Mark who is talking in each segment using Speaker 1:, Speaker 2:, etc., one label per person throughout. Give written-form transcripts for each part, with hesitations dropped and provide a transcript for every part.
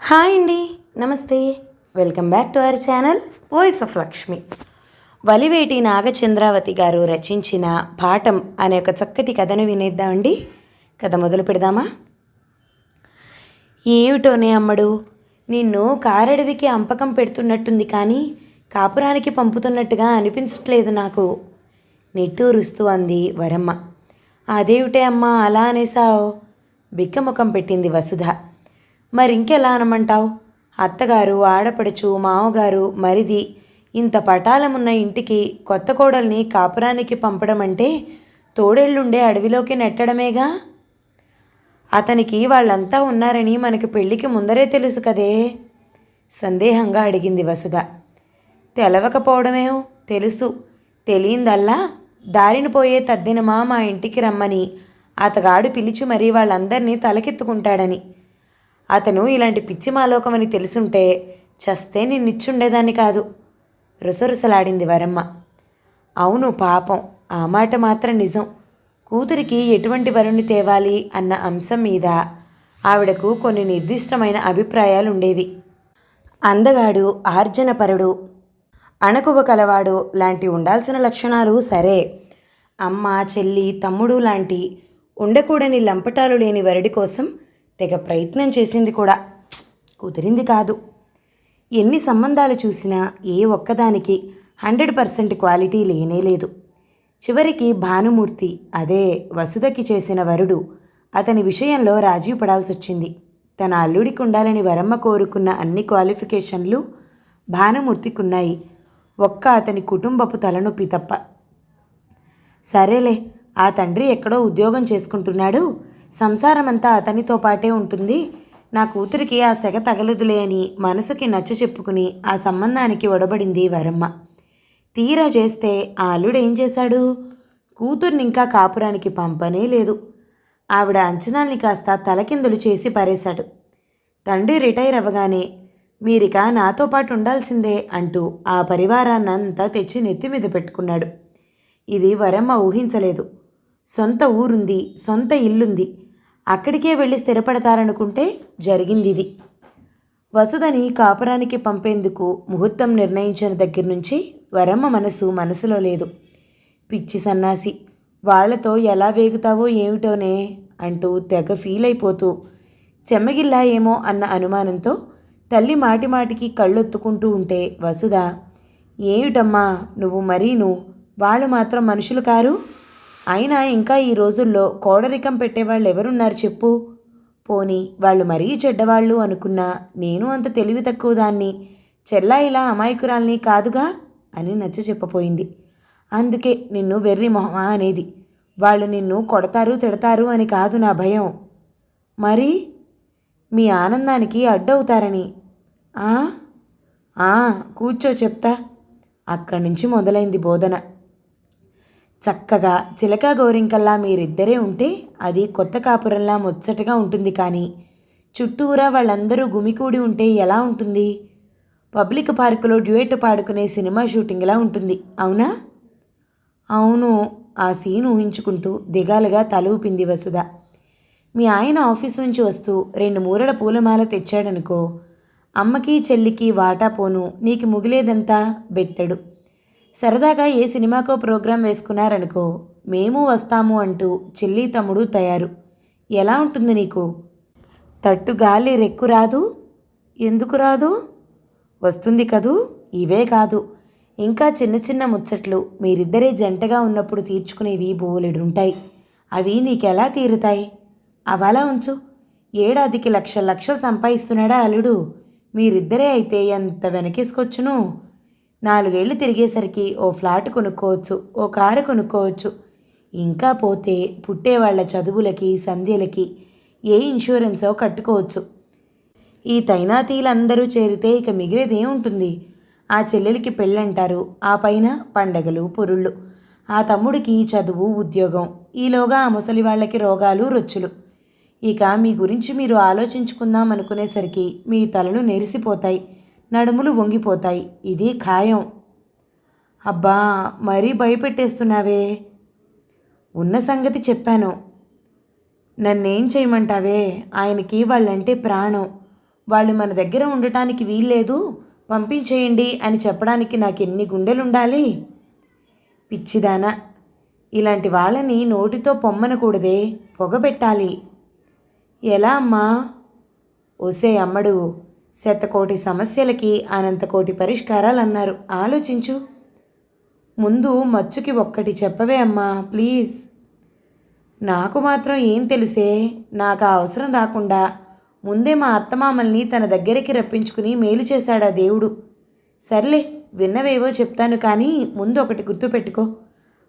Speaker 1: Hi అండి, namaste. Welcome back to our channel voice of Lakshmi. Valiveti Nagachandravathi గారు రచించిన పాఠం అనే ఒక చక్కటి కథను వినేద్దామండి. కథ మొదలు పెడదామా? ఏమిటోనే అమ్మడు, నిన్ను కారడవికి అంపకం పెడుతున్నట్టుంది, కానీ కాపురానికి పంపుతున్నట్టుగా అనిపించట్లేదు నాకు, నిట్టూరుస్తూ అంది వరమ్మ. అదేమిటే అమ్మా అలా అనేసావు? బిక్కముఖం పెట్టింది వసుధ. మరింకెలా అనమంటావు? అత్తగారు, ఆడపడుచు, మామగారు, మరిది, ఇంత పటాలమున్న ఇంటికి కొత్త కోడల్ని కాపురానికి పంపడం అంటే తోడేళ్లుండే అడవిలోకి నెట్టడమేగా. అతనికి వాళ్ళంతా ఉన్నారని మనకి పెళ్ళికి ముందరే తెలుసు కదే, సందేహంగా అడిగింది వసుధ. తెలవకపోవడమేమో, తెలుసు. తెలియందల్లా దారిన పోయే తద్దినమా మా ఇంటికి రమ్మని అతగాడు పిలిచి మరీ వాళ్ళందరినీ తలకెత్తుకుంటాడని. అతను ఇలాంటి పిచ్చి మాలోకమని తెలుసుంటే చస్తే నిన్నిచ్చుండేదాన్ని కాదు, రుసరుసలాడింది వరమ్మ. అవును పాపం, ఆ మాట మాత్రం నిజం. కూతురికి ఎటువంటి వరుణ్ణి తేవాలి అన్న అంశం మీద ఆవిడకు కొన్ని నిర్దిష్టమైన అభిప్రాయాలుండేవి. అందగాడు, ఆర్జనపరుడు, అణకువ కలవాడు లాంటి ఉండాల్సిన లక్షణాలు సరే, అమ్మ, చెల్లి, తమ్ముడు లాంటి ఉండకూడని లంపటాలు లేని వరుడి కోసం తెగ ప్రయత్నం చేసింది కూడా, కుదిరింది కాదు. ఎన్ని సంబంధాలు చూసినా ఏ ఒక్కదానికి 100% క్వాలిటీ లేనేలేదు. చివరికి భానుమూర్తి, అదే వసుధకి చేసిన వరుడు, అతని విషయంలో రాజీ పడాల్సి వచ్చింది. తన అల్లుడికి ఉండాలని వరమ్మ కోరుకున్న అన్ని క్వాలిఫికేషన్లు భానుమూర్తికున్నాయి, ఒక్క అతని కుటుంబపు తలనొప్పి తప్ప. సరేలే, ఆ తండ్రి ఎక్కడో ఉద్యోగం చేసుకుంటున్నాడు, సంసారమంతా అతనితో పాటే ఉంటుంది, నా కూతురికి ఆ సెగ తగలదులే అని మనసుకి నచ్చ చెప్పుకుని ఆ సంబంధానికి ఒడబడింది వరమ్మ. తీరా చేస్తే ఆ అల్లుడేం చేశాడు? కూతుర్ని ఇంకా కాపురానికి పంపనే లేదు. ఆవిడ అంచనాల్ని కాస్త తలకిందులు చేసి పారేశాడు. తండ్రి రిటైర్ అవ్వగానే మీరిక నాతో పాటు ఉండాల్సిందే అంటూ ఆ పరివారాన్నంతా తెచ్చి నెత్తి మీద పెట్టుకున్నాడు. ఇది వరమ్మ ఊహించలేదు. సొంత ఊరుంది, సొంత ఇల్లుంది, అక్కడికే వెళ్ళి స్థిరపడతారనుకుంటే జరిగింది ఇది. వసుధని కాపురానికి పంపేందుకు ముహూర్తం నిర్ణయించిన దగ్గర నుంచి వరమ్మ మనసులో లేదు. పిచ్చి సన్నాసి, వాళ్లతో ఎలా వేగుతావో ఏమిటోనే అంటూ తెగ ఫీల్ అయిపోతూ, చెమ్మగిల్లా ఏమో అన్న అనుమానంతో తల్లి మాటిమాటికి కళ్ళొత్తుకుంటూ ఉంటే వసుధ, ఏమిటమ్మా నువ్వు మరీను, వాళ్ళు మాత్రం మనుషులు కారు? అయినా ఇంకా ఈ రోజుల్లో కోడరికం పెట్టేవాళ్ళు ఎవరున్నారు చెప్పు? పోనీ వాళ్ళు మరీ చెడ్డవాళ్ళు అనుకున్నా నేను అంత తెలివి తక్కువ దాన్ని, చెల్లాయిలా అమాయకురాల్ని కాదుగా అని నచ్చ చెప్పపోయింది. అందుకే నిన్ను వెర్రి మొహమా అనేది. వాళ్ళు నిన్ను కొడతారు, తిడతారు అని కాదు నా భయం, మరి మీ ఆనందానికి అడ్డవుతారని. కూర్చో చెప్తా. అక్కడి నుంచి మొదలైంది బోధన. చక్కగా చిలకా గోరింకల్లా మీరిద్దరే ఉంటే అది కొత్త కాపురంలా ముచ్చటగా ఉంటుంది, కానీ చుట్టూరా వాళ్ళందరూ గుమికూడి ఉంటే ఎలా ఉంటుంది? పబ్లిక్ పార్కులో డ్యూయెట్ పాడుకునే సినిమా షూటింగ్లా ఉంటుంది, అవునా? అవును, ఆ సీన్ ఊహించుకుంటూ దిగాలుగా తల ఊపింది వసుధ. మీ ఆయన ఆఫీస్ నుంచి వస్తూ 2 మూరల పూలమాల తెచ్చాడనుకో, అమ్మకి చెల్లికి వాటా పోను, నీకు ముగిలేదంతా బెత్తడు. సరదాగా ఏ సినిమాకో ప్రోగ్రాం వేసుకున్నారనుకో, మేము వస్తాము అంటూ చెల్లి తమ్ముడు తయారు. ఎలా ఉంటుంది నీకు? తట్టు గాలి రెక్కు రాదు? ఎందుకు రాదు? వస్తుంది కదూ. ఇవే కాదు, ఇంకా చిన్న చిన్న ముచ్చట్లు మీరిద్దరే జంటగా ఉన్నప్పుడు తీర్చుకునేవి బోలెడుంటాయి. అవి నీకెలా తీరుతాయి? అవలా ఉంచు. ఏడాదికి లక్షలు సంపాదిస్తున్నాడా అల్లుడు? మీరిద్దరే అయితే ఎంత వెనకేసుకొచ్చును. 4 ఏళ్ళు తిరిగేసరికి ఓ ఫ్లాట్ కొనుక్కోవచ్చు, ఓ కారు కొనుక్కోవచ్చు. ఇంకా పోతే పుట్టేవాళ్ల చదువులకి, సంధ్యలకి ఏ ఇన్సూరెన్సో కట్టుకోవచ్చు. ఈ తైనాతీలందరూ చేరితే ఇక మిగిలేదేముంటుంది? ఆ చెల్లెలికి పెళ్ళంటారు, ఆ పైన పండగలు, పురుళ్ళు, ఆ తమ్ముడికి చదువు, ఉద్యోగం, ఈలోగా ఆ ముసలి వాళ్ళకి రోగాలు, రొచ్చులు. ఇక మీ గురించి మీరు ఆలోచించుకుందాం అనుకునేసరికి మీ తలలు నెరిసిపోతాయి, నడుములు వంగిపోతాయి, ఇది ఖాయం. అబ్బా, మరీ భయపెట్టేస్తున్నావే. ఉన్న సంగతి చెప్పాను. నన్నేం చేయమంటావే? ఆయనకి వాళ్ళంటే ప్రాణం. వాళ్ళు మన దగ్గర ఉండటానికి వీల్లేదు, పంపించేయండి అని చెప్పడానికి నాకెన్ని గుండెలుండాలి? పిచ్చిదానా, ఇలాంటి వాళ్ళని నోటితో పొమ్మనకూడదే, పొగబెట్టాలి. ఎలా అమ్మా? ఒసే అమ్మడు, శతకోటి సమస్యలకి అనంతకోటి పరిష్కారాలు అన్నారు. ఆలోచించు. ముందు మచ్చుకి ఒక్కటి చెప్పవే అమ్మా, ప్లీజ్. నాకు మాత్రం ఏం తెలుసే? నాకు ఆ అవసరం రాకుండా ముందే మా అత్తమామల్ని తన దగ్గరికి రప్పించుకుని మేలు చేశాడా దేవుడు. సర్లే, విన్నవేవో చెప్తాను, కానీ ముందు ఒకటి గుర్తుపెట్టుకో.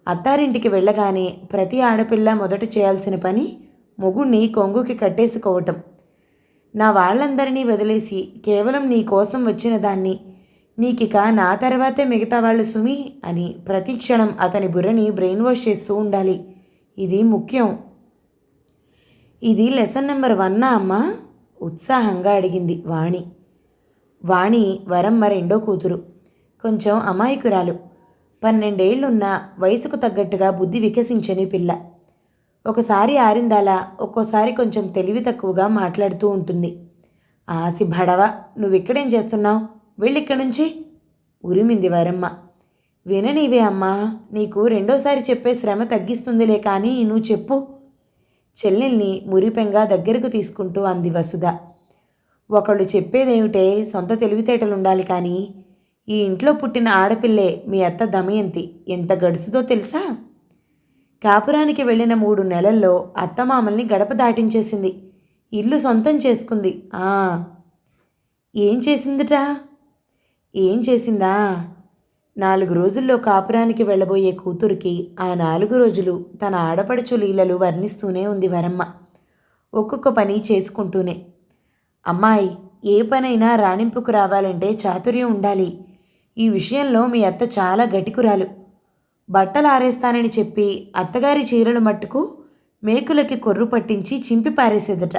Speaker 1: అత్తారింటికి వెళ్ళగానే ప్రతి ఆడపిల్ల మొదట చేయాల్సిన పని మొగుణ్ణి కొంగుకి కట్టేసుకోవటం. నా వాళ్ళందరినీ వదిలేసి కేవలం నీ కోసం వచ్చిన దాన్ని, నీకిక నా తర్వాతే మిగతా వాళ్ళు సుమి అని ప్రతి క్షణం అతని బుర్రని బ్రెయిన్ వాష్ చేస్తూ ఉండాలి. ఇది ముఖ్యం. ఇది లెసన్ నెంబర్ 1 అమ్మా? ఉత్సాహంగా అడిగింది వాణి. వాణి వరమ్మ రెండో కూతురు. కొంచెం అమాయకురాలు. 12 ఏళ్లున్న వయసుకు తగ్గట్టుగా బుద్ధి వికసించని పిల్ల. ఒకసారి ఆరిందాలా, ఒక్కోసారి కొంచెం తెలివి తక్కువగా మాట్లాడుతూ ఉంటుంది. ఆసి భడవ, నువ్విక్కడేం చేస్తున్నావు? వెళ్ళిక్కడి నుంచి, ఉరిమింది వరమ్మ. విననీవే అమ్మా, నీకు రెండోసారి చెప్పే శ్రమ తగ్గిస్తుందిలే, కానీ నువ్వు చెప్పు. చెల్లెల్ని మురిపెంగా దగ్గరకు తీసుకుంటూ అంది వసుధ. ఒకళ్ళు చెప్పేదేమిటే, సొంత తెలివితేటలుండాలి, కానీ ఈ ఇంట్లో పుట్టిన ఆడపిల్లే మీ అత్త దమయంతి ఎంత గడుసుదో తెలుసా? కాపురానికి వెళ్ళిన 3 నెలల్లో అత్తమామల్ని గడప దాటించేసింది. ఇల్లు సొంతం చేసుకుంది. ఏం చేసిందిట? ఏం చేసిందా? 4 రోజుల్లో కాపురానికి వెళ్ళబోయే కూతురికి ఆ 4 రోజులు తన ఆడపడుచు లీలలు వర్ణిస్తూనే ఉంది వరమ్మ, ఒక్కొక్క పని చేసుకుంటూనే. అమ్మాయి, ఏ పనైనా రాణింపుకు రావాలంటే చాతుర్యం ఉండాలి. ఈ విషయంలో మీ అత్త చాలా గటికురాలు. బట్టలు ఆరేస్తానని చెప్పి అత్తగారి చీరలు మట్టుకు మేకులకి కొర్రు పట్టించి చింపి పారేసేదట.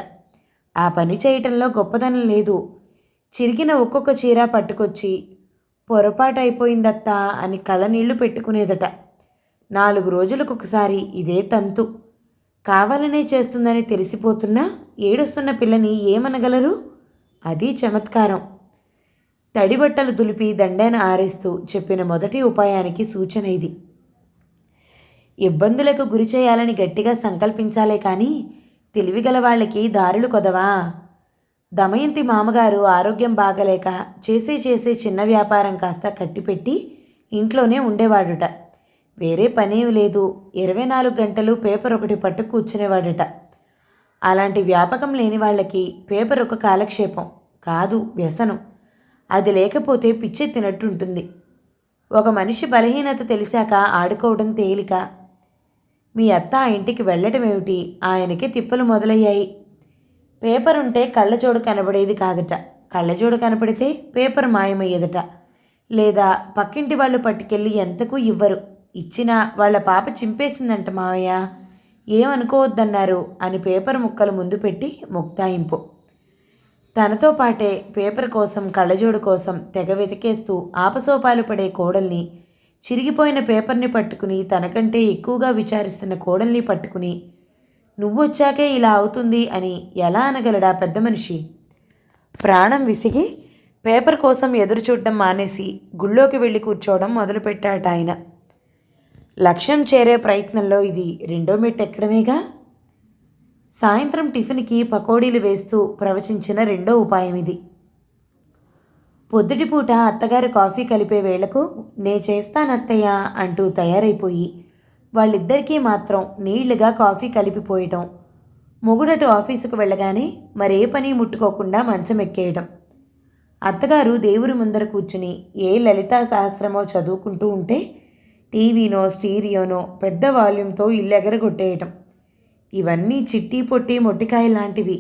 Speaker 1: ఆ పని చేయటంలో గొప్పదనం లేదు. చిరిగిన ఒక్కొక్క చీర పట్టుకొచ్చి పొరపాటైపోయిందత్తా అని కళ్ళనీళ్లు పెట్టుకునేదట. 4 రోజులకొకసారి ఇదే తంతు. కావాలనే చేస్తుందని తెలిసిపోతున్నా ఏడుస్తున్న పిల్లని ఏమనగలరు? అది చమత్కారం. తడిబట్టలు దులిపి దండేన ఆరేస్తూ చెప్పిన మొదటి ఉపాయానికి సూచన ఇది. ఇబ్బందులకు గురి చేయాలని గట్టిగా సంకల్పించాలే కానీ తెలివిగల వాళ్ళకి దారులు కొదవా? దమయంతి మామగారు ఆరోగ్యం బాగలేక చేసే చిన్న వ్యాపారం కాస్త కట్టిపెట్టి ఇంట్లోనే ఉండేవాడుట. వేరే పనేమి లేదు. 24 గంటలు పేపర్ ఒకటి పట్టు కూర్చునేవాడుట. అలాంటి వ్యాపకం లేని వాళ్ళకి పేపర్ ఒక కాలక్షేపం కాదు, వ్యసనం. అది లేకపోతే పిచ్చెత్తినట్టుంటుంది. ఒక మనిషి బలహీనత తెలిసాక ఆడుకోవడం తేలిక. మీ అత్త ఆ ఇంటికి వెళ్ళటం ఏమిటి? ఆయనకే తిప్పలు మొదలయ్యాయి. పేపర్ ఉంటే కళ్ళజోడు కనబడేది కాదట. కళ్ళజోడు కనపడితే పేపర్ మాయమయ్యేదట. లేదా పక్కింటి వాళ్ళు పట్టుకెళ్ళి ఎంతకు ఇవ్వరు. ఇచ్చినా వాళ్ళ పాప చింపేసిందంట మావయ్య, ఏమనుకోవద్దన్నారు అని పేపర్ ముక్కలు ముందు పెట్టి ముక్తాయింపు. తనతో పాటే పేపర్ కోసం, కళ్ళజోడు కోసం తెగ వెతికేస్తూ ఆపసోపాలు పడే కోడల్ని, చిరిగిపోయిన పేపర్ని పట్టుకుని తనకంటే ఎక్కువగా విచారిస్తున్న కోడల్ని పట్టుకుని నువ్వొచ్చాకే ఇలా అవుతుంది అని ఎలా అనగలడా పెద్ద మనిషి? ప్రాణం విసిగి పేపర్ కోసం ఎదురు చూడడం మానేసి గుళ్ళోకి వెళ్ళి కూర్చోవడం మొదలుపెట్టాట ఆయన. లక్ష్యం చేరే ప్రయత్నంలో ఇది 2వ మెట్టు ఎక్కడమేగా. సాయంత్రం టిఫిన్కి పకోడీలు వేస్తూ ప్రవచించిన 2వ ఉపాయం ఇది. పొద్దుటిపూట అత్తగారు కాఫీ కలిపే వేళకు నే చేస్తానత్తయ్య అంటూ తయారైపోయి వాళ్ళిద్దరికీ మాత్రం నీళ్లుగా కాఫీ కలిపిపోయటం. మొగుడటు ఆఫీసుకు వెళ్ళగానే మరే పని ముట్టుకోకుండా మంచం ఎక్కేయటం. అత్తగారు దేవుడి ముందర కూర్చుని ఏ లలితా సహస్రమో చదువుకుంటూ ఉంటే టీవీనో స్టీరియోనో పెద్ద వాల్యూమ్తో ఇల్లెగరగొట్టేయటం. ఇవన్నీ చిట్టి పొట్టి మొట్టికాయ లాంటివి.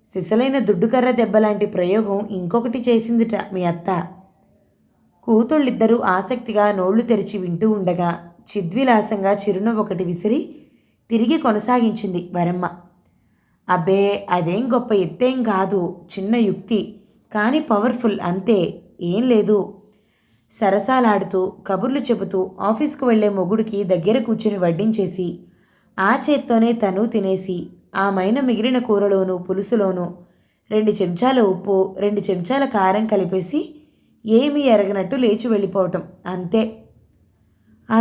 Speaker 1: సిసలైన దుడ్డుకర్ర దెబ్బలాంటి ప్రయోగం ఇంకొకటి చేసిందిట మీ అత్త. కూతుళ్ళిద్దరూ ఆసక్తిగా నోళ్లు తెరిచి వింటూ ఉండగా చిద్విలాసంగా చిరునవ్వు ఒకటి విసిరి తిరిగి కొనసాగించింది వరమ్మ. అబ్బే, అదేం గొప్ప ఎత్తేం కాదు, చిన్న యుక్తి, కానీ పవర్ఫుల్ అంతే, ఏం లేదు. సరసాలాడుతూ కబుర్లు చెబుతూ ఆఫీస్కు వెళ్లే మొగుడికి దగ్గర కూర్చుని వడ్డించేసి ఆ చేత్తోనే తను తినేసి ఆ మైన మిగిలిన కూరలోనూ పులుసులోనూ 2 చెంచాల ఉప్పు, 2 చెంచాల కారం కలిపేసి ఏమీ ఎరగనట్టు లేచి వెళ్ళిపోవటం అంతే. ఆ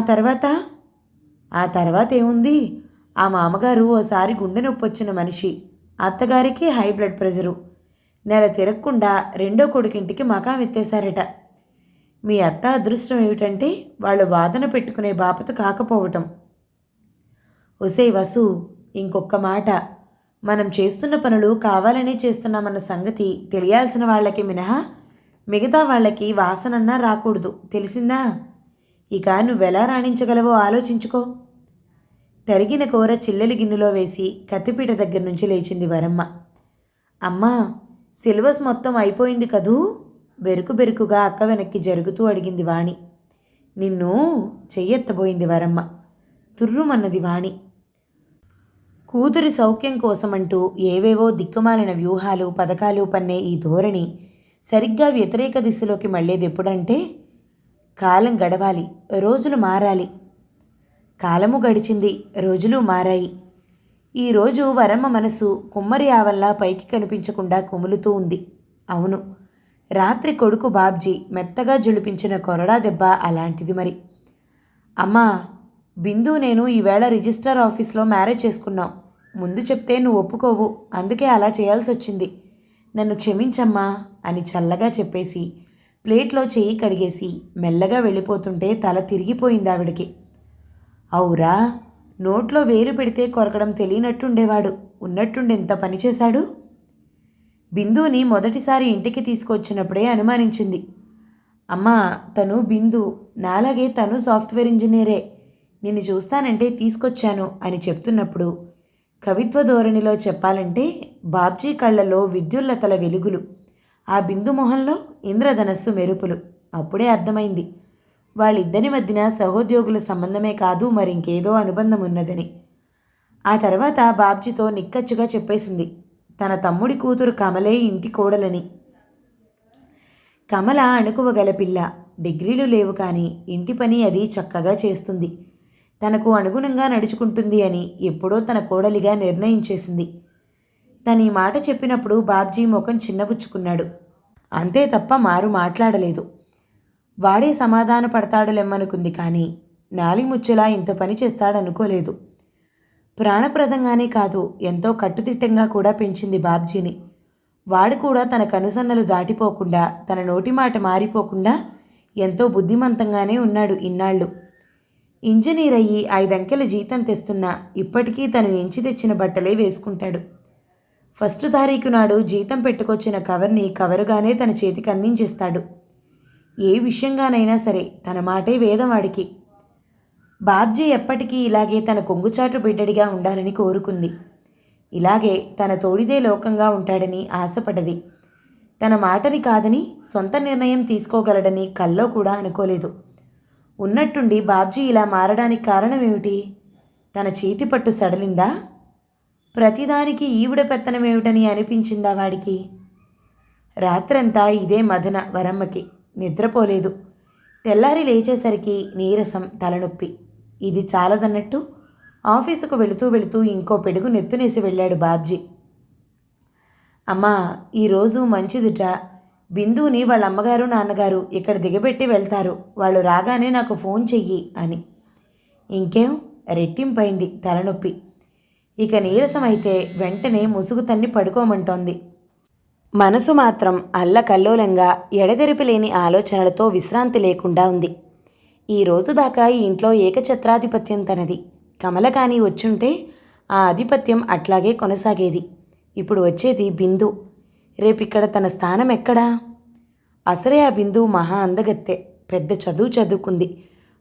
Speaker 1: తర్వాత ఏముంది? ఆ మామగారు ఓసారి గుండె నొప్పి వచ్చిన మనిషి, అత్తగారికి హై బ్లడ్ ప్రెషరు. నెల తిరగకుండా రెండో కొడుకింటికి మకాం ఎత్తేశారట. మీ అత్త అదృష్టం ఏమిటంటే వాళ్ళు వాదన పెట్టుకునే బాపతు కాకపోవటం. ఒసే వసు, ఇంకొక్క మాట. మనం చేస్తున్న పనులు కావాలనే చేస్తున్నామన్న సంగతి తెలియాల్సిన వాళ్ళకి మినహా మిగతా వాళ్ళకి వాసనన్నా రాకూడదు, తెలిసిందా? ఇక నువ్వెలా రాణించగలవో ఆలోచించుకో. తరిగిన కూర చిల్లెలి గిన్నెలో వేసి కత్తిపీట దగ్గర నుంచి లేచింది వరమ్మ. అమ్మా, సిలబస్ మొత్తం అయిపోయింది కదూ? బెరుకుగా అక్క వెనక్కి జరుగుతూ అడిగింది వాణి. నిన్ను చెయ్యెత్తబోయింది వరమ్మ. తుర్రుమన్నది వాణి. కూతురి సౌఖ్యం కోసమంటూ ఏవేవో దిక్కుమాలిన వ్యూహాలు పథకాలు పన్నే ఈ ధోరణి సరిగ్గా వ్యతిరేక దిశలోకి మళ్ళేది ఎప్పుడంటే, కాలం గడవాలి, రోజులు మారాలి. కాలము గడిచింది, రోజులు మారాయి. ఈరోజు వరమ్మ మనసు కుమ్మరి ఆవల్లా పైకి కనిపించకుండా కుములుతూ ఉంది. అవును, రాత్రి కొడుకు బాబ్జీ మెత్తగా జుళిపించిన కొరడా దెబ్బ అలాంటిది మరి. అమ్మా, బిందు నేను ఈవేళ రిజిస్ట్రార్ ఆఫీస్లో మ్యారేజ్ చేసుకున్నాం. ముందు చెప్తే నువ్వు ఒప్పుకోవు, అందుకే అలా చేయాల్సి వచ్చింది. నన్ను క్షమించమ్మా అని చల్లగా చెప్పేసి ప్లేట్లో చెయ్యి కడిగేసి మెల్లగా వెళ్ళిపోతుంటే తల తిరిగిపోయింది ఆవిడికి. అవురా, నోట్లో వేలు పెడితే కొరకడం తెలియనట్టుండేవాడు, ఉన్నట్టుండి ఎంత పనిచేశాడు. బిందుని మొదటిసారి ఇంటికి తీసుకొచ్చినప్పుడే అనుమానించింది. అమ్మా, తను బిందు, నాలాగే తను సాఫ్ట్వేర్ ఇంజనీరే. నిన్ను చూస్తానంటే తీసుకొచ్చాను అని చెప్తున్నప్పుడు కవిత్వ ధోరణిలో చెప్పాలంటే బాబ్జీ కళ్ళలో విద్యుల్లతల వెలుగులు, ఆ బిందు మొహంలో ఇంద్రధనస్సు మెరుపులు. అప్పుడే అర్థమైంది వాళ్ళిద్దరి మధ్యన సహోద్యోగుల సంబంధమే కాదు మరింకేదో అనుబంధం ఉన్నదని. ఆ తర్వాత బాబ్జీతో నిక్కచ్చుగా చెప్పేసింది తన తమ్ముడి కూతురు కమలే ఇంటి కోడలని. కమల అణుకువగల పిల్ల, డిగ్రీలు లేవు కానీ ఇంటి పని అది చక్కగా చేస్తుంది. తనకు అనుగుణంగా నడుచుకుంటుంది అని ఎప్పుడో తన కోడలిగా నిర్ణయించేసింది. తను ఈ మాట చెప్పినప్పుడు బాబ్జీ ముఖం చిన్నబుచ్చుకున్నాడు. అంతే తప్ప మారు మాట్లాడలేదు. వాడే సమాధాన పడతాడులెమ్మనుకుంది కానీ నాలిముచ్చెలా ఇంత పని చేస్తాడనుకోలేదు. ప్రాణప్రదంగానే కాదు, ఎంతో కట్టుదిట్టంగా కూడా పెంచింది బాబ్జీని. వాడు కూడా తన కనుసన్నలు దాటిపోకుండా, తన నోటి మాట మారిపోకుండా ఎంతో బుద్ధిమంతంగానే ఉన్నాడు ఇన్నాళ్ళు. ఇంజనీర్ అయ్యి 5 అంకెల జీతం తెస్తున్నా ఇప్పటికీ తను ఎంచి తెచ్చిన బట్టలే వేసుకుంటాడు. ఫస్ట్ తారీఖు నాడు జీతం పెట్టుకొచ్చిన కవర్ని కవరుగానే తన చేతికి అందించేస్తాడు. ఏ విషయంగానైనా సరే తన మాటే వేదం వాడికి. బాబ్జీ ఎప్పటికీ ఇలాగే తన కొంగుచాటు బిడ్డడిగా ఉండాలని కోరుకుంది. ఇలాగే తన తోడిదే లోకంగా ఉంటాడని ఆశపడది. తన మాటని కాదని సొంత నిర్ణయం తీసుకోగలడని కల్లో కూడా అనుకోలేదు. ఉన్నట్టుండి బాబ్జీ ఇలా మారడానికి కారణమేమిటి? తన చేతి పట్టు సడలిందా? ప్రతిదానికి ఈవిడ పెత్తనమేమిటని అనిపించిందా వాడికి? రాత్రంతా ఇదే మదన వరమ్మకి. నిద్రపోలేదు. తెల్లారి లేచేసరికి నీరసం, తలనొప్పి. ఇది చాలదన్నట్టు ఆఫీసుకు వెళుతూ ఇంకో పెడుగు నెత్తునేసి వెళ్ళాడు బాబ్జీ. అమ్మా, ఈరోజు మంచిదిట. బిందుని వాళ్ళ అమ్మగారు నాన్నగారు ఇక్కడ దిగబెట్టి వెళ్తారు. వాళ్ళు రాగానే నాకు ఫోన్ చెయ్యి అని. ఇంకేం, రెట్టింపైంది తలనొప్పి. ఇక నీరసమైతే వెంటనే ముసుగు తన్ని పడుకోమంటోంది. మనసు మాత్రం అల్లకల్లోలంగా ఎడతెరిపిలేని ఆలోచనలతో విశ్రాంతి లేకుండా ఉంది. ఈ రోజు దాకా ఈ ఇంట్లో ఏకఛత్రాధిపత్యం తనది. కమల కానీ వచ్చుంటే ఆ ఆధిపత్యం అట్లాగే కొనసాగేది. ఇప్పుడు వచ్చేది బిందు. రేపిక్కడ తన స్థానం ఎక్కడా? అసలే ఆ బిందు మహా అందగత్తె. పెద్ద చదువు చదువుకుంది.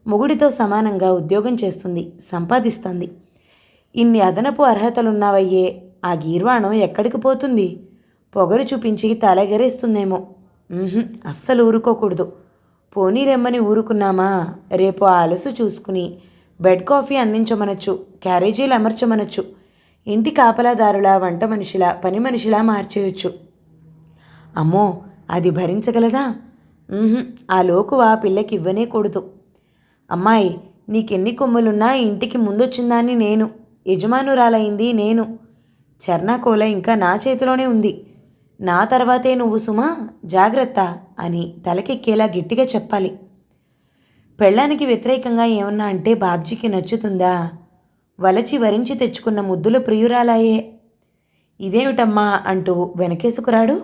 Speaker 1: మొగుడితో సమానంగా ఉద్యోగం చేస్తుంది, సంపాదిస్తోంది. ఇన్ని అదనపు అర్హతలున్నావయ్యే, ఆ గీర్వాణం ఎక్కడికి పోతుంది? పొగరు చూపించి తలెగరేస్తుందేమో. అస్సలు ఊరుకోకూడదు. పోనీలెమ్మని ఊరుకున్నామా, రేపు ఆ అలసు చూసుకుని బెడ్ కాఫీ అందించమనొచ్చు, క్యారేజీలు అమర్చమనొచ్చు, ఇంటి కాపలాదారులా, వంట మనిషిలా, పని మనిషిలా మార్చేయొచ్చు. అమ్మో, అది భరించగలదా? ఆ లోకువా పిల్లకి ఇవ్వనే కూడదు. అమ్మాయి, నీకెన్ని కొమ్ములున్నా ఇంటికి ముందొచ్చిందాన్ని నేను, యజమానురాలైంది నేను. చర్నాకోల ఇంకా నా చేతిలోనే ఉంది. నా తర్వాతే నువ్వు సుమా, జాగ్రత్త అని తలకెక్కేలా గట్టిగా చెప్పాలి. పెళ్ళానికి వ్యతిరేకంగా ఏమన్నా అంటే బాబ్జీకి నచ్చుతుందా? వలచి వరించి తెచ్చుకున్న ముద్దుల ప్రియురాలాయే. ఇదేమిటమ్మా అంటూ వెనకేసుకురాడు.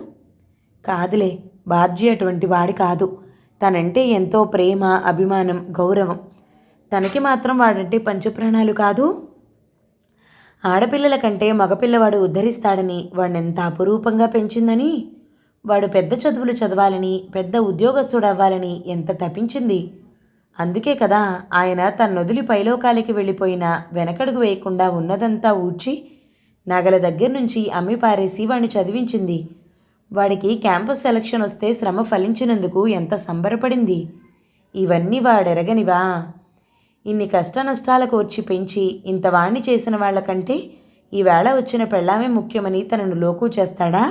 Speaker 1: కాదులే, బాబ్జీ అటువంటి వాడి కాదు. తనంటే ఎంతో ప్రేమ, అభిమానం, గౌరవం. తనకి మాత్రం వాడంటే పంచప్రాణాలు కాదు. ఆడపిల్లల కంటే మగపిల్లవాడు ఉద్ధరిస్తాడని, వాడినెంత అపురూపంగా పెంచిందని, వాడు పెద్ద చదువులు చదవాలని, పెద్ద ఉద్యోగస్తుడవ్వాలని ఎంత తపించింది. అందుకే కదా ఆయన తన్నొదిలి పైలోకాలకి వెళ్ళిపోయినా వెనకడుగు వేయకుండా ఉన్నదంతా ఊడ్చి నగల దగ్గర నుంచి అమ్మి పారేసి వాడిని చదివించింది. వాడికి క్యాంపస్ సెలక్షన్ వస్తే శ్రమ ఫలించినందుకు ఎంత సంబరపడింది. ఇవన్నీ వాడెరగనివా? ఇన్ని కష్ట నష్టాలకు వచ్చి పెంచి ఇంత వాణ్ణి చేసిన వాళ్ళకంటే ఈవేళ వచ్చిన పెళ్ళామే ముఖ్యమని తనను లోకు చేస్తాడా?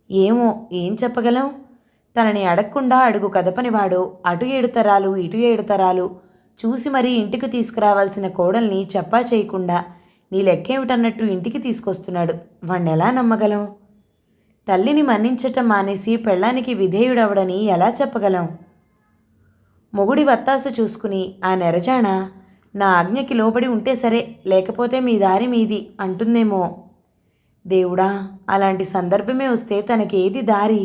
Speaker 1: ఏమో, ఏం చెప్పగలం? తనని అడగకుండా అడుగు కదపనివాడు అటు 7 తరాలు ఇటు 7 తరాలు చూసి మరీ ఇంటికి తీసుకురావాల్సిన కోడల్ని చెప్పా చేయకుండా నీ లెక్కేమిటన్నట్టు ఇంటికి తీసుకొస్తున్నాడు. వాణ్ణెలా నమ్మగలం? తల్లిని మన్నించటం మానేసి పెళ్ళానికి విధేయుడవడని ఎలా చెప్పగలం? మొగుడి వత్తాస చూసుకుని ఆ నెరజాణ నా ఆజ్ఞకి లోబడి ఉంటే సరే, లేకపోతే మీ దారి మీది అంటుందేమో. దేవుడా, అలాంటి సందర్భమే వస్తే తనకేది దారి?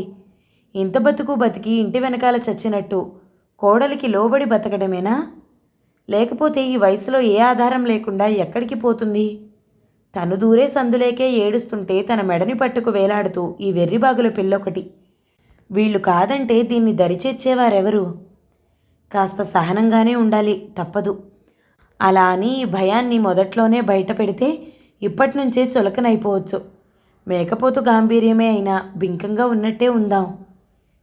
Speaker 1: ఇంత బతుకు బతికి ఇంటి వెనకాల చచ్చినట్టు కోడలికి లోబడి బతకడమేనా? లేకపోతే ఈ వయసులో ఏ ఆధారం లేకుండా ఎక్కడికి పోతుంది? తను దూరే సందులేకే ఏడుస్తుంటే తన మెడని పట్టుకు వేలాడుతూ ఈ వెర్రిబాగుల పిల్లొకటి. వీళ్ళు కాదంటే దీన్ని దరిచేర్చేవారెవరు? కాస్త సహనంగానే ఉండాలి, తప్పదు. అలా అని ఈ భయాన్ని మొదట్లోనే బయట పెడితే ఇప్పటినుంచే చులకనైపోవచ్చు. మేకపోతు గాంభీర్యమే అయినా బింకంగా ఉన్నట్టే ఉందాం.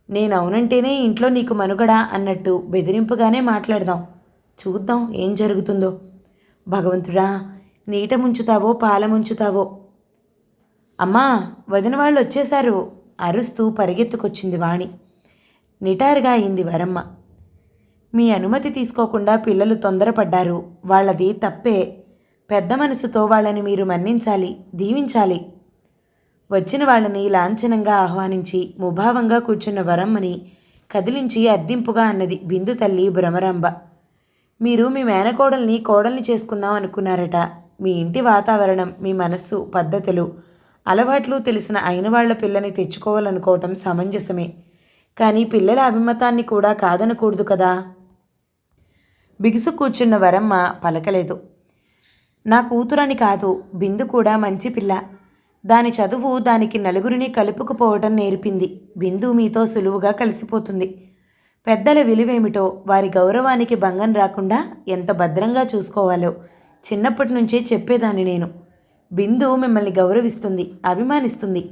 Speaker 1: నేనవునంటేనే ఇంట్లో నీకు మనుగడ అన్నట్టు బెదిరింపుగానే మాట్లాడదాం. చూద్దాం ఏం జరుగుతుందో. భగవంతుడా, నీట ముంచుతావో పాల ముంచుతావో. అమ్మా, వదిన వాళ్ళు వచ్చేశారు అరుస్తూ పరిగెత్తుకొచ్చింది వాణి. నిటారుగా అయింది వరమ్మ. మీ అనుమతి తీసుకోకుండా పిల్లలు తొందరపడ్డారు. వాళ్ళది తప్పే. పెద్ద మనసుతో వాళ్ళని మీరు మన్నించాలి, దీవించాలి. వచ్చిన వాళ్ళని లాంఛనంగా ఆహ్వానించి ముభావంగా కూర్చున్న వరమ్మని కదిలించి అద్దింపుగా అన్నది బిందు తల్లి భ్రమరాంబ. మీరు మీ మేనకోడల్ని కోడల్ని చేసుకుందాం అనుకున్నారట. మీ ఇంటి వాతావరణం, మీ మనస్సు, పద్ధతులు, అలవాట్లు తెలిసిన అయిన వాళ్ల పిల్లని తెచ్చుకోవాలనుకోవటం సమంజసమే. కానీ పిల్లల అభిమతాన్ని కూడా కాదనకూడదు కదా. బిగుసు కూర్చున్న వరమ్మ పలకలేదు. నా కూతురని కాదు, బిందు కూడా మంచి పిల్ల. దాని చదువు దానికి నలుగురిని కలుపుకుపోవటం నేర్పింది. బిందు మీతో సులువుగా కలిసిపోతుంది. పెద్దల విలువేమిటో, వారి గౌరవానికి భంగం రాకుండా ఎంత భద్రంగా చూసుకోవాలో చిన్నప్పటి నుంచే చెప్పేదాన్ని నేను. బిందు మిమ్మల్ని గౌరవిస్తుంది, అభిమానిస్తుంది.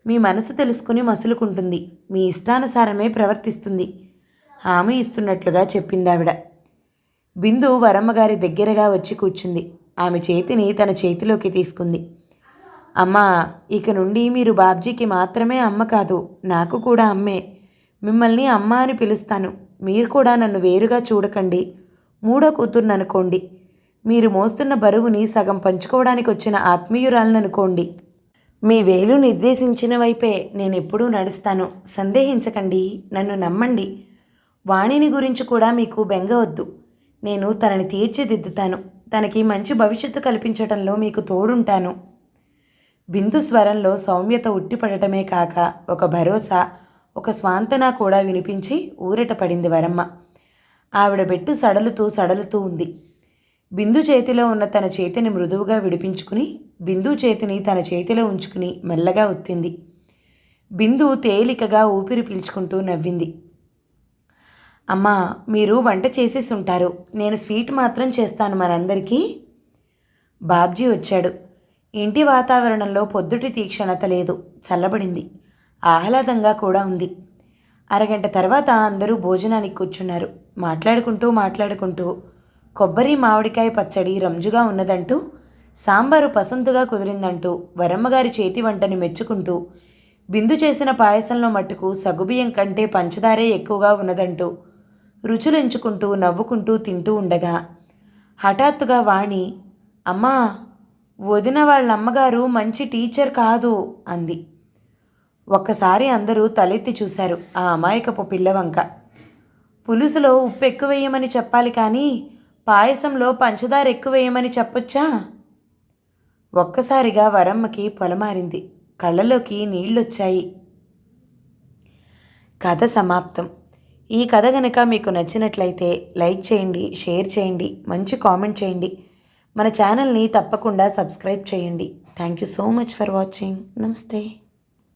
Speaker 1: మీ మనసు తెలుసుకుని మసులుకుంటుంది. మీ ఇష్టానుసారమే ప్రవర్తిస్తుంది. హామీ ఇస్తున్నట్లుగా చెప్పిందావిడ. బిందు వరమ్మగారి దగ్గరగా వచ్చి కూర్చుంది. ఆమె చేతిని తన చేతిలోకి తీసుకుంది. అమ్మా, ఇక నుండి మీరు బాబ్జీకి మాత్రమే అమ్మ కాదు, నాకు కూడా అమ్మే. మిమ్మల్ని అమ్మ అని పిలుస్తాను. మీరు కూడా నన్ను వేరుగా చూడకండి. మూడో కూతుర్ని అనుకోండి. మీరు మోస్తున్న బరువుని సగం పంచుకోవడానికి వచ్చిన ఆత్మీయురాలను అనుకోండి. మీ వేలు నిర్దేశించిన వైపే నేనెప్పుడూ నడుస్తాను. సందేహించకండి, నన్ను నమ్మండి. వాణిని గురించి కూడా మీకు బెంగ వద్దు. నేను తనని తీర్చిదిద్దుతాను. తనకి మంచి భవిష్యత్తు కల్పించటంలో మీకు తోడుంటాను. బిందు స్వరంలో సౌమ్యత ఉట్టిపడటమే కాక ఒక భరోసా, ఒక స్వాంతన కూడా వినిపించి ఊరట పడింది వరమ్మ. ఆవిడ బెట్టు సడలుతూ ఉంది. బిందు చేతిలో ఉన్న తన చేతిని మృదువుగా విడిపించుకుని బిందు చేతిని తన చేతిలో ఉంచుకుని మెల్లగా ఒత్తింది. బిందు తేలికగా ఊపిరి పీల్చుకుంటూ నవ్వింది. అమ్మా, మీరు వంట చేసేసి ఉంటారు. నేను స్వీట్ మాత్రం చేస్తాను మనందరికీ. బాబ్జీ వచ్చాడు. ఇంటి వాతావరణంలో పొద్దుటి తీక్షణత లేదు, చల్లబడింది. ఆహ్లాదంగా కూడా ఉంది. అరగంట తర్వాత అందరూ భోజనానికి కూర్చున్నారు. మాట్లాడుకుంటూ కొబ్బరి మామిడికాయ పచ్చడి రంజుగా ఉన్నదంటూ, సాంబారు పసంతుగా కుదిరిందంటూ, వరమ్మగారి చేతి వంటని మెచ్చుకుంటూ, బిందు చేసిన పాయసంలో మట్టుకు సగుబియ్యం కంటే పంచదారే ఎక్కువగా ఉన్నదంటూ రుచులెంచుకుంటూ నవ్వుకుంటూ తింటూ ఉండగా హఠాత్తుగా వాణి, అమ్మా, వదిన వాళ్ళమ్మగారు మంచి టీచర్ కాదు అంది. ఒక్కసారి అందరూ తలెత్తి చూశారు ఆ అమాయకపు పిల్లవంక. పులుసులో ఉప్పు ఎక్కువ వేయమని చెప్పాలి కానీ పాయసంలో పంచదార ఎక్కువ వేయమని చెప్పొచ్చా? ఒక్కసారిగా వరమ్మకి పొలమారింది. కళ్ళలోకి నీళ్ళొచ్చాయి. కథ సమాప్తం. ఈ కథ గనక మీకు నచ్చినట్లయితే లైక్ చేయండి, షేర్ చేయండి, మంచి కామెంట్ చేయండి. మన ఛానల్ని తప్పకుండా సబ్స్క్రైబ్ చేయండి. Thank you so much for watching. నమస్తే.